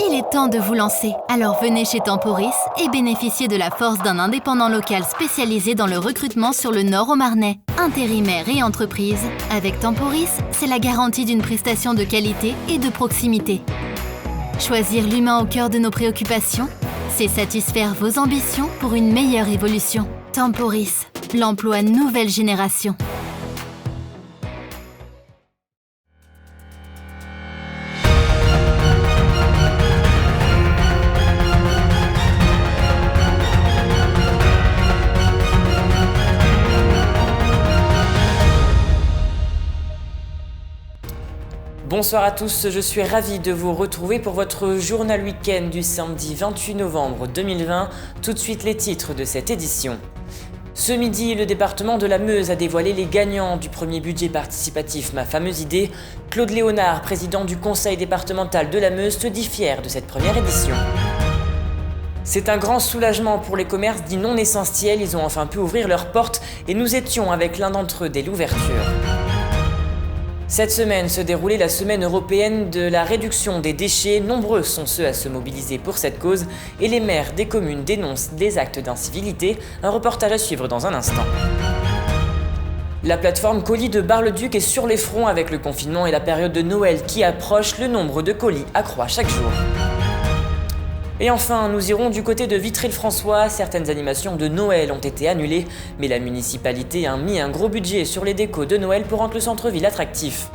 Il est temps de vous lancer. Alors venez chez Temporis et bénéficiez de la force d'un indépendant local spécialisé dans le recrutement sur le Nord au Marnais. Intérimaires et entreprises, avec Temporis, c'est la garantie d'une prestation de qualité et de proximité. Choisir l'humain au cœur de nos préoccupations, c'est satisfaire vos ambitions pour une meilleure évolution. Temporis, l'emploi nouvelle génération. Bonsoir à tous, je suis ravi de vous retrouver pour votre journal week-end du samedi 28 novembre 2020. Tout de suite les titres de cette édition. Ce midi, le département de la Meuse a dévoilé les gagnants du premier budget participatif Ma fameuse idée. Claude Léonard, président du conseil départemental de la Meuse, se dit fier de cette première édition. C'est un grand soulagement pour les commerces dits non essentiels, ils ont enfin pu ouvrir leurs portes et nous étions avec l'un d'entre eux dès l'ouverture. Cette semaine se déroulait la semaine européenne de la réduction des déchets. Nombreux sont ceux à se mobiliser pour cette cause et les maires des communes dénoncent des actes d'incivilité. Un reportage à suivre dans un instant. La plateforme colis de Bar-le-Duc est sur les fronts avec le confinement et la période de Noël qui approche. Le nombre de colis accroît chaque jour. Et enfin, nous irons du côté de Vitry-le-François. Certaines animations de Noël ont été annulées, mais la municipalité a mis un gros budget sur les décos de Noël pour rendre le centre-ville attractif.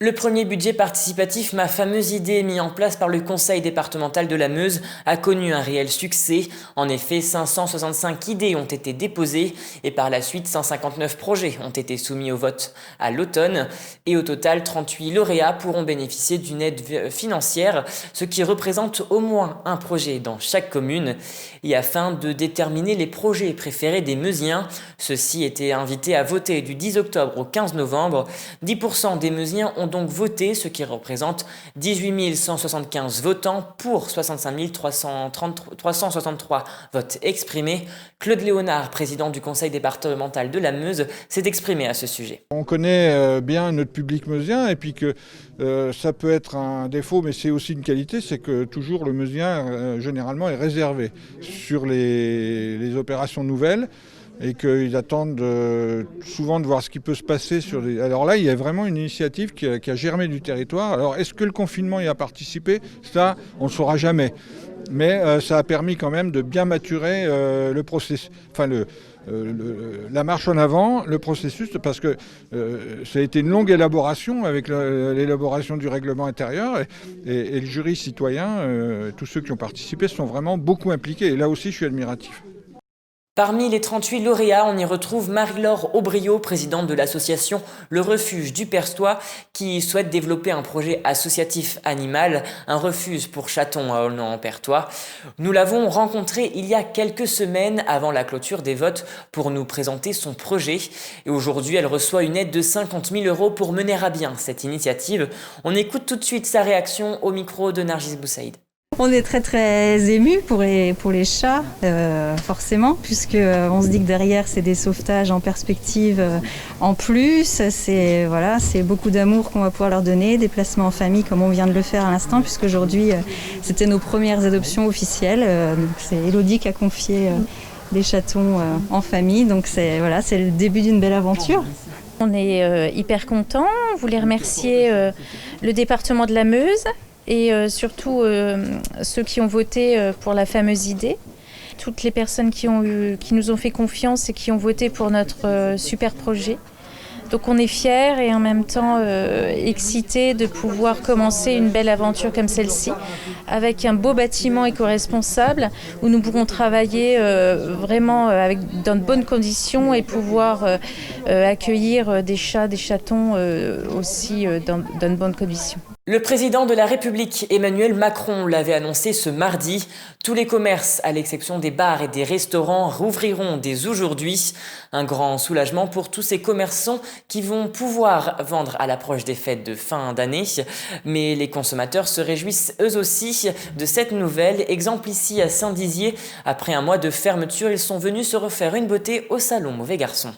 Le premier budget participatif Ma fameuse idée, mis en place par le conseil départemental de la Meuse, a connu un réel succès. En effet, 565 idées ont été déposées et par la suite 159 projets ont été soumis au vote à l'automne. Et au total, 38 lauréats pourront bénéficier d'une aide financière, ce qui représente au moins un projet dans chaque commune. Et afin de déterminer les projets préférés des Meusiens, ceux-ci étaient invités à voter du 10 octobre au 15 novembre. 10% des Meusiens ont donc voté, ce qui représente 18 175 votants pour 65 363 votes exprimés. Claude Léonard, président du conseil départemental de la Meuse, s'est exprimé à ce sujet. On connaît bien notre public meusien et puis que ça peut être un défaut, mais c'est aussi une qualité, c'est que toujours le meusien généralement est réservé sur les opérations nouvelles. Et qu'ils attendent souvent de voir ce qui peut se passer sur les... Alors là, il y a vraiment une initiative qui a germé du territoire. Alors, est-ce que le confinement y a participé ? Ça, on ne le saura jamais. Mais ça a permis quand même de bien maturer le processus, enfin la marche en avant, le processus, parce que ça a été une longue élaboration avec l'élaboration du règlement intérieur et le jury citoyen, tous ceux qui ont participé sont vraiment beaucoup impliqués. Et là aussi, je suis admiratif. Parmi les 38 lauréats, on y retrouve Marie-Laure Aubriot, présidente de l'association Le Refuge du Perstois, qui souhaite développer un projet associatif animal, un refuge pour chatons à Aulnay-en-Pertois. Nous l'avons rencontrée il y a quelques semaines avant la clôture des votes pour nous présenter son projet. Et aujourd'hui, elle reçoit une aide de 50 000 € pour mener à bien cette initiative. On écoute tout de suite sa réaction au micro de Nargis Boussaïd. On est très très émus pour les chats, forcément, puisque on se dit que derrière c'est des sauvetages en perspective en plus. C'est beaucoup d'amour qu'on va pouvoir leur donner, des placements en famille comme on vient de le faire à l'instant, puisqu'aujourd'hui c'était nos premières adoptions officielles. C'est Elodie qui a confié des chatons en famille, donc c'est le début d'une belle aventure. On est hyper contents. On voulait remercier le département de la Meuse. Et surtout ceux qui ont voté pour la fameuse idée. Toutes les personnes qui nous ont fait confiance et qui ont voté pour notre super projet. Donc on est fiers et en même temps excités de pouvoir commencer une belle aventure comme celle-ci avec un beau bâtiment éco-responsable où nous pourrons travailler vraiment dans de bonnes conditions et pouvoir accueillir des chats, des chatons aussi dans de bonnes conditions. Le président de la République, Emmanuel Macron, l'avait annoncé ce mardi. Tous les commerces, à l'exception des bars et des restaurants, rouvriront dès aujourd'hui. Un grand soulagement pour tous ces commerçants qui vont pouvoir vendre à l'approche des fêtes de fin d'année. Mais les consommateurs se réjouissent eux aussi de cette nouvelle. Exemple ici à Saint-Dizier. Après un mois de fermeture, ils sont venus se refaire une beauté au salon Mauvais Garçon.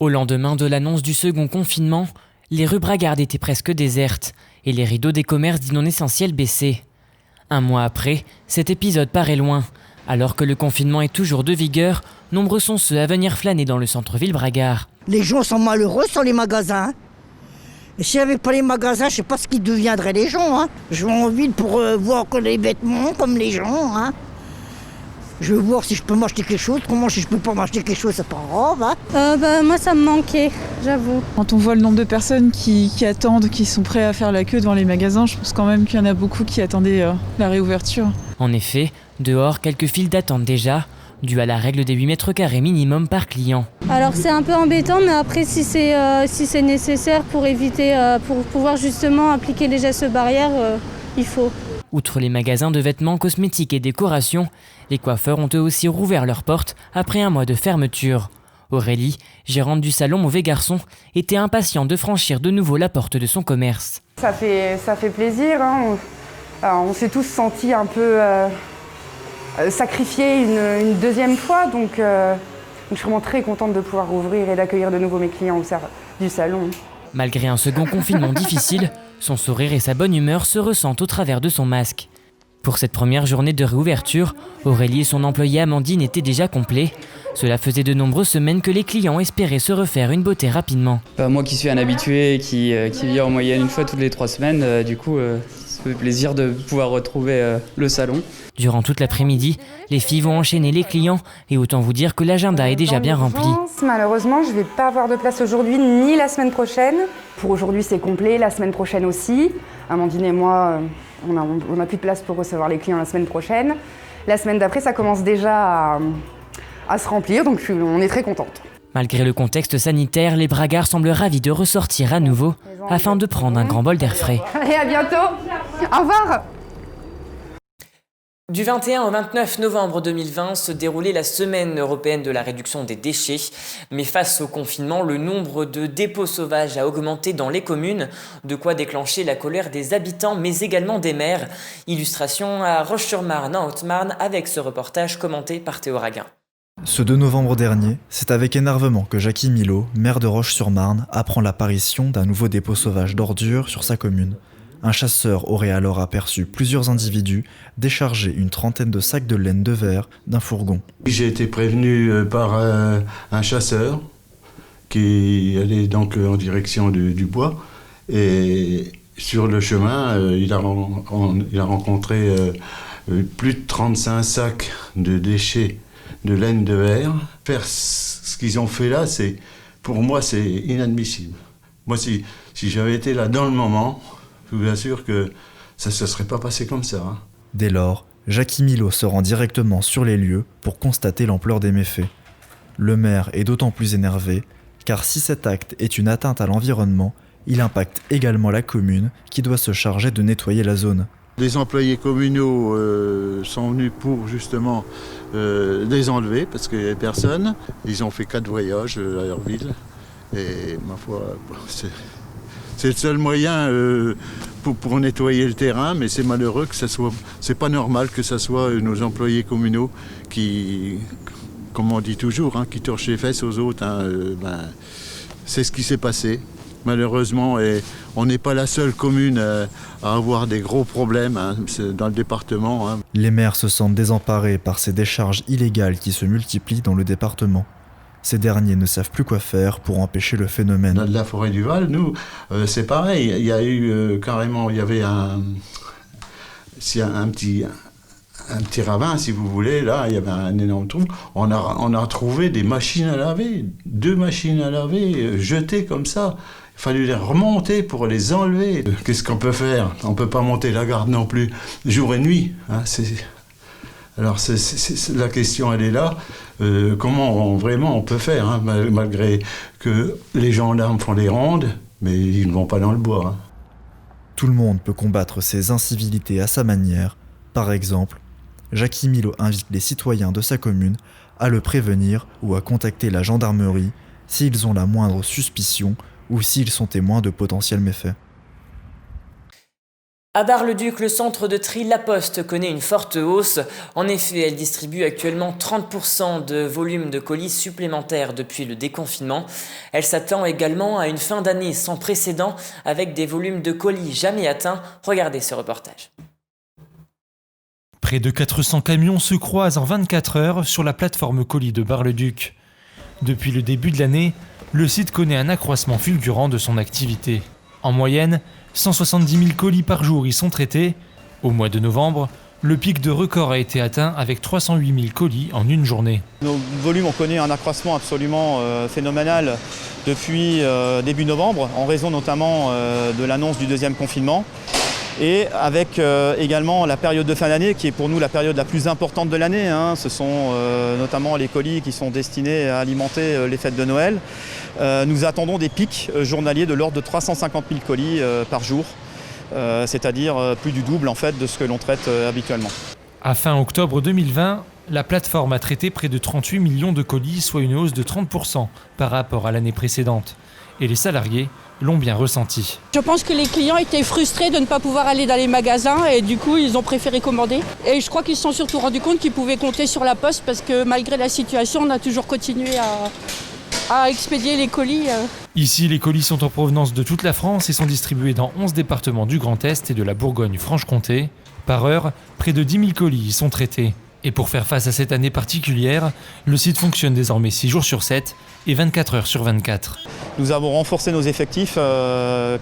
Au lendemain de l'annonce du second confinement, les rues bragardes étaient presque désertes et les rideaux des commerces dits non essentiels baissaient. Un mois après, cet épisode paraît loin. Alors que le confinement est toujours de vigueur, nombreux sont ceux à venir flâner dans le centre-ville bragard. Les gens sont malheureux sur les magasins. Et s'il n'y avait pas les magasins, je ne sais pas ce qu'ils deviendraient les gens. Je vais en ville pour voir que les vêtements comme les gens. Je veux voir si je peux m'acheter quelque chose. Comment si je peux pas m'acheter quelque chose, c'est pas grave. Moi, ça me manquait, j'avoue. Quand on voit le nombre de personnes qui attendent, qui sont prêts à faire la queue devant les magasins, je pense quand même qu'il y en a beaucoup qui attendaient la réouverture. En effet, dehors, quelques files d'attente déjà, dû à la règle des 8 mètres carrés minimum par client. Alors c'est un peu embêtant, mais après si c'est nécessaire pour éviter, pour pouvoir justement appliquer les gestes barrières, il faut. Outre les magasins de vêtements, cosmétiques et décorations, les coiffeurs ont eux aussi rouvert leurs portes après un mois de fermeture. Aurélie, gérante du salon Mauvais Garçon, était impatiente de franchir de nouveau la porte de son commerce. Ça fait plaisir, on s'est tous sentis un peu sacrifiés une deuxième fois, donc je suis vraiment très contente de pouvoir rouvrir et d'accueillir de nouveau mes clients au sein du salon. Malgré un second confinement difficile, son sourire et sa bonne humeur se ressentent au travers de son masque. Pour cette première journée de réouverture, Aurélie et son employée Amandine étaient déjà complets. Cela faisait de nombreuses semaines que les clients espéraient se refaire une beauté rapidement. Moi qui suis un habitué, qui vient en moyenne une fois toutes les 3 semaines, du coup, ça fait plaisir de pouvoir retrouver le salon. Durant toute l'après-midi, les filles vont enchaîner les clients et autant vous dire que l'agenda est déjà bien rempli. Malheureusement, je ne vais pas avoir de place aujourd'hui ni la semaine prochaine. Pour aujourd'hui, c'est complet, la semaine prochaine aussi. Amandine et moi, on n'a plus de place pour recevoir les clients la semaine prochaine. La semaine d'après, ça commence déjà à se remplir, donc on est très contente. Malgré le contexte sanitaire, les bragards semblent ravis de ressortir à nouveau afin de prendre un grand bol d'air frais. Allez, à bientôt. Au revoir. Du 21 au 29 novembre 2020 se déroulait la semaine européenne de la réduction des déchets. Mais face au confinement, le nombre de dépôts sauvages a augmenté dans les communes, de quoi déclencher la colère des habitants mais également des maires. Illustration à Roche-sur-Marne en Haute-Marne avec ce reportage commenté par Théo Raguin. Ce 2 novembre dernier, c'est avec énervement que Jackie Milot, maire de Roche-sur-Marne, apprend l'apparition d'un nouveau dépôt sauvage d'ordures sur sa commune. Un chasseur aurait alors aperçu plusieurs individus décharger une trentaine de sacs de laine de verre d'un fourgon. J'ai été prévenu par un chasseur qui allait donc en direction du bois et sur le chemin, il a rencontré plus de 35 sacs de déchets de laine de verre. Faire ce qu'ils ont fait là, pour moi, c'est inadmissible. Moi, si j'avais été là dans le moment, je vous assure que ça ne se serait pas passé comme ça. Dès lors, Jackie Milot se rend directement sur les lieux pour constater l'ampleur des méfaits. Le maire est d'autant plus énervé, car si cet acte est une atteinte à l'environnement, il impacte également la commune qui doit se charger de nettoyer la zone. Les employés communaux sont venus pour justement les enlever parce qu'il n'y avait personne. Ils ont fait 4 voyages à leur ville et ma foi, c'est le seul moyen pour nettoyer le terrain, mais c'est malheureux que ça soit. C'est pas normal que ce soit nos employés communaux qui, comme on dit toujours, qui torchent les fesses aux autres. C'est ce qui s'est passé. Malheureusement, et on n'est pas la seule commune à avoir des gros problèmes dans le département. Les maires se sentent désemparés par ces décharges illégales qui se multiplient dans le département. Ces derniers ne savent plus quoi faire pour empêcher le phénomène. Dans la forêt du Val, nous, c'est pareil. Il y a eu carrément, il y avait un petit ravin, si vous voulez. Là, il y avait un énorme trou. On a trouvé des machines à laver, 2 machines à laver jetées comme ça. Il fallait les remonter pour les enlever. Qu'est-ce qu'on peut faire? On ne peut pas monter la garde non plus, jour et nuit. Alors la question, elle est là. Comment vraiment on peut faire, malgré que les gendarmes font les rondes, mais ils ne vont pas dans le bois. Tout le monde peut combattre ces incivilités à sa manière. Par exemple, Jackie Milot invite les citoyens de sa commune à le prévenir ou à contacter la gendarmerie s'ils ont la moindre suspicion ou s'ils sont témoins de potentiels méfaits. À Bar-le-Duc, le centre de tri La Poste connaît une forte hausse. En effet, elle distribue actuellement 30% de volume de colis supplémentaires depuis le déconfinement. Elle s'attend également à une fin d'année sans précédent avec des volumes de colis jamais atteints. Regardez ce reportage. Près de 400 camions se croisent en 24 heures sur la plateforme colis de Bar-le-Duc. Depuis le début de l'année, le site connaît un accroissement fulgurant de son activité. En moyenne, 170 000 colis par jour y sont traités. Au mois de novembre, le pic de record a été atteint avec 308 000 colis en une journée. Nos volumes ont connu un accroissement absolument phénoménal depuis début novembre, en raison notamment de l'annonce du deuxième confinement. Et avec également la période de fin d'année qui est pour nous la période la plus importante de l'année. Ce sont notamment les colis qui sont destinés à alimenter les fêtes de Noël. Nous attendons des pics journaliers de l'ordre de 350 000 colis par jour, c'est-à-dire plus du double en fait de ce que l'on traite habituellement. À fin octobre 2020, la plateforme a traité près de 38 millions de colis, soit une hausse de 30% par rapport à l'année précédente. Et les salariés l'ont bien ressenti. Je pense que les clients étaient frustrés de ne pas pouvoir aller dans les magasins et du coup ils ont préféré commander. Et je crois qu'ils se sont surtout rendus compte qu'ils pouvaient compter sur la Poste parce que malgré la situation, on a toujours continué à expédier les colis. Ici, les colis sont en provenance de toute la France et sont distribués dans 11 départements du Grand Est et de la Bourgogne-Franche-Comté. Par heure, près de 10 000 colis y sont traités. Et pour faire face à cette année particulière, le site fonctionne désormais 6 jours sur 7 et 24 heures sur 24. Nous avons renforcé nos effectifs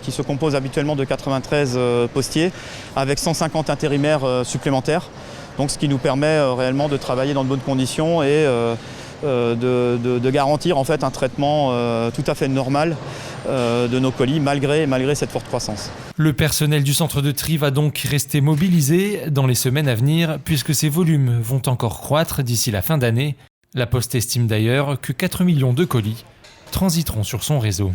qui se composent habituellement de 93 postiers avec 150 intérimaires supplémentaires. Donc, ce qui nous permet réellement de travailler dans de bonnes conditions et de garantir en fait un traitement tout à fait normal de nos colis malgré cette forte croissance. Le personnel du centre de tri va donc rester mobilisé dans les semaines à venir puisque ces volumes vont encore croître d'ici la fin d'année. La Poste estime d'ailleurs que 4 millions de colis transiteront sur son réseau.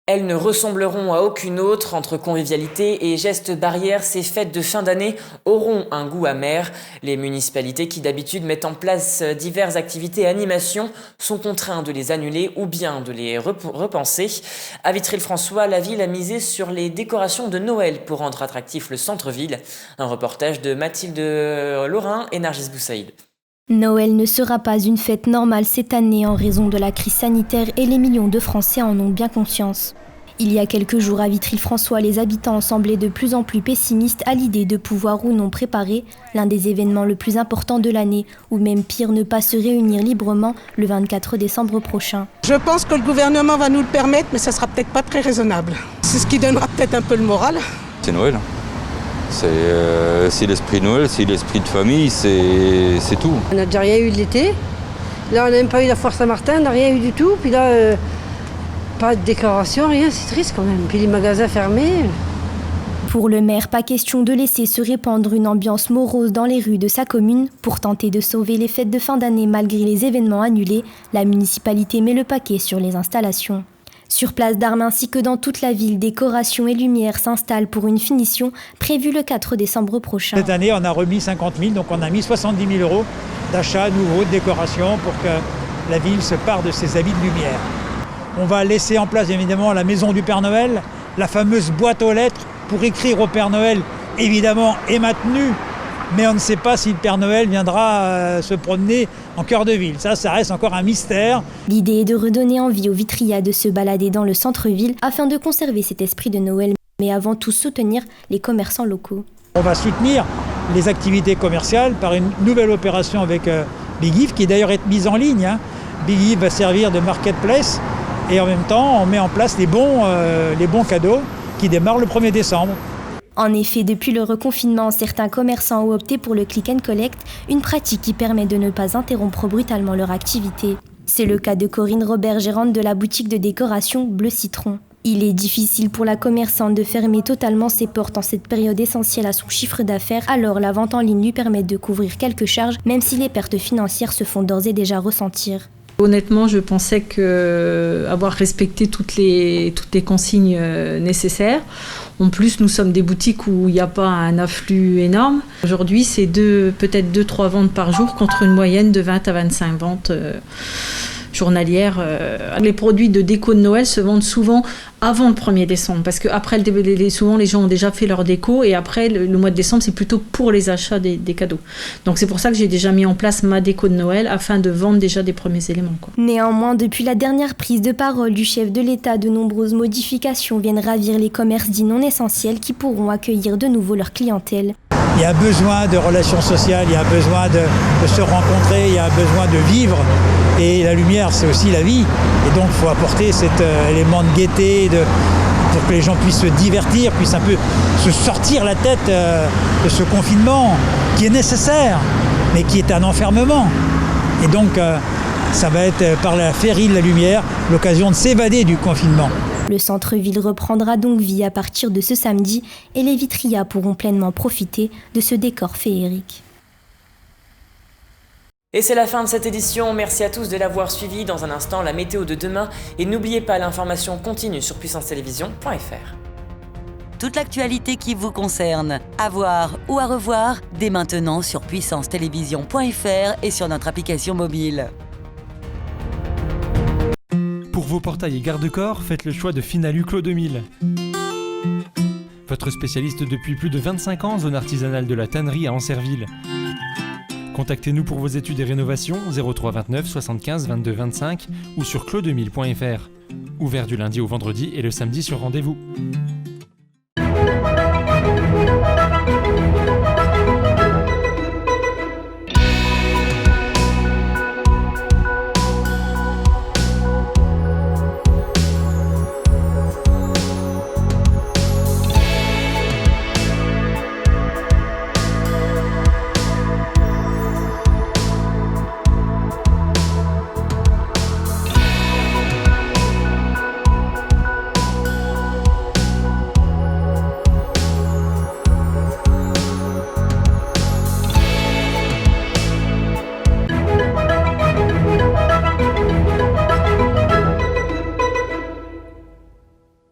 Elles ne ressembleront à aucune autre. Entre convivialité et gestes barrières, ces fêtes de fin d'année auront un goût amer. Les municipalités qui d'habitude mettent en place diverses activités et animations sont contraintes de les annuler ou bien de les repenser. À Vitry-le-François, la ville a misé sur les décorations de Noël pour rendre attractif le centre-ville. Un reportage de Mathilde Laurin et Nargis Boussaïd. Noël ne sera pas une fête normale cette année en raison de la crise sanitaire et les millions de Français en ont bien conscience. Il y a quelques jours à Vitry-le-François, les habitants semblaient de plus en plus pessimistes à l'idée de pouvoir ou non préparer l'un des événements le plus importants de l'année, ou même pire, ne pas se réunir librement le 24 décembre prochain. Je pense que le gouvernement va nous le permettre, mais ça sera peut-être pas très raisonnable. C'est ce qui donnera peut-être un peu le moral. C'est Noël. C'est l'esprit de Noël, c'est l'esprit de famille, c'est tout. On n'a déjà rien eu de l'été. Là, on n'a même pas eu la foire Saint-Martin, on n'a rien eu du tout. Puis là, pas de décoration, rien, c'est triste quand même. Puis les magasins fermés. Pour le maire, pas question de laisser se répandre une ambiance morose dans les rues de sa commune. Pour tenter de sauver les fêtes de fin d'année malgré les événements annulés, la municipalité met le paquet sur les installations. Sur Place d'Armes ainsi que dans toute la ville, décorations et lumières s'installent pour une finition prévue le 4 décembre prochain. Cette année, on a remis 50 000, donc on a mis 70 000 € d'achat nouveaux de décoration pour que la ville se pare de ses habits de lumière. On va laisser en place évidemment la maison du Père Noël, la fameuse boîte aux lettres pour écrire au Père Noël, évidemment, est maintenue. Mais on ne sait pas si le Père Noël viendra se promener en cœur de ville. Ça reste encore un mystère. L'idée est de redonner envie aux Vitrias de se balader dans le centre-ville afin de conserver cet esprit de Noël, mais avant tout soutenir les commerçants locaux. On va soutenir les activités commerciales par une nouvelle opération avec Big Yves, qui d'ailleurs est mise en ligne. Big Yves va servir de marketplace et en même temps, on met en place les bons cadeaux qui démarrent le 1er décembre. En effet, depuis le reconfinement, certains commerçants ont opté pour le click and collect, une pratique qui permet de ne pas interrompre brutalement leur activité. C'est le cas de Corinne Robert, gérante de la boutique de décoration Bleu Citron. Il est difficile pour la commerçante de fermer totalement ses portes en cette période essentielle à son chiffre d'affaires, alors la vente en ligne lui permet de couvrir quelques charges, même si les pertes financières se font d'ores et déjà ressentir. Honnêtement, je pensais qu'avoir respecté toutes les consignes nécessaires. En plus, nous sommes des boutiques où il n'y a pas un afflux énorme. Aujourd'hui, c'est peut-être 2-3 ventes par jour contre une moyenne de 20 à 25 ventes journalière. Les produits de déco de Noël se vendent souvent avant le 1er décembre, parce qu'après, souvent les gens ont déjà fait leur déco, et après, le mois de décembre, c'est plutôt pour les achats des cadeaux. Donc c'est pour ça que j'ai déjà mis en place ma déco de Noël, afin de vendre déjà des premiers éléments, quoi. Néanmoins, depuis la dernière prise de parole du chef de l'État, de nombreuses modifications viennent ravir les commerces dits non essentiels qui pourront accueillir de nouveau leur clientèle. Il y a besoin de relations sociales, il y a besoin de se rencontrer, il y a besoin de vivre. Et la lumière, c'est aussi la vie. Et donc, il faut apporter cet élément de gaieté, pour que les gens puissent se divertir, puissent un peu se sortir la tête de ce confinement qui est nécessaire, mais qui est un enfermement. Et donc, ça va être par la féerie de la lumière l'occasion de s'évader du confinement. Le centre-ville reprendra donc vie à partir de ce samedi et les Vitrias pourront pleinement profiter de ce décor féerique. Et c'est la fin de cette édition, merci à tous de l'avoir suivi. Dans un instant, la météo de demain, et n'oubliez pas l'information continue sur puissancetélévision.fr. Toute l'actualité qui vous concerne, à voir ou à revoir, dès maintenant sur puissancetélévision.fr et sur notre application mobile. Pour vos portails et garde-corps, faites le choix de Finalu Clos 2000. Votre spécialiste depuis plus de 25 ans, zone artisanale de la tannerie à Ancerville. Contactez-nous pour vos études et rénovations 03 29 75 22 25 ou sur clos2000.fr. Ouvert du lundi au vendredi et le samedi sur rendez-vous.